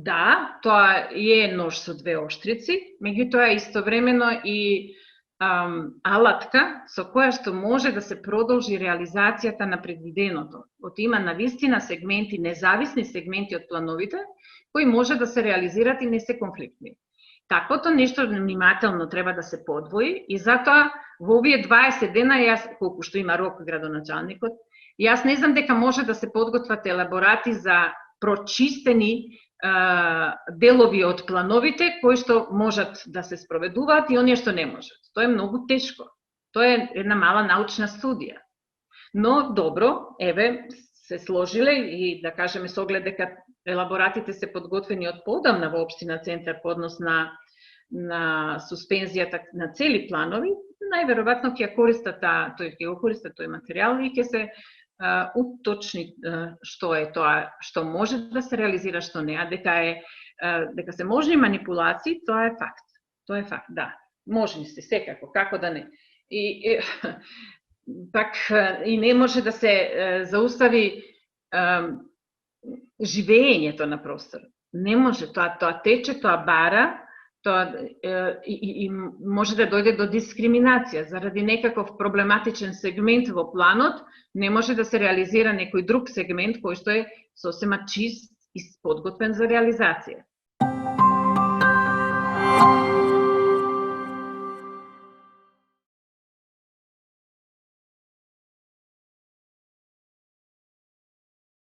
Да, тоа е нож со двеоштрици, меѓутоа истовремено и алатка со која што може да се продолжи реализацијата на предвиденото. Има навистина сегменти, независни сегменти од плановите, кои може да се реализират и не се конфликтни. Таквото нешто внимателно треба да се подвои и затоа во овие 20 дена, јас, колку што има рок градоначалникот, јас не знам дека може да се подготват елаборати за прочистени делови од плановите кои што можат да се спроведуваат и оние што не можат. Тоа е многу тешко. Тоа е една мала научна студија. Но добро, еве, се сложиле и да кажеме со оглед дека елаборатите се подготвени од поодамна во општина Центар по однос на суспензијата на цели планови, најверојатно ќе користат тој материјал и ќе се уточни што е тоа што може да се реализира, што не, а дека се можни манипулации, тоа е факт. Тоа е факт, да. Можни се секако, како да не. И пак и не може да се заустави живеењето на простор. Не може, тоа тече, тоа бара, тоа и може да дојде до дискриминација заради некаков проблематичен сегмент во планот, не може да се реализира некој друг сегмент кој што е сосема чист и подготвен за реализација.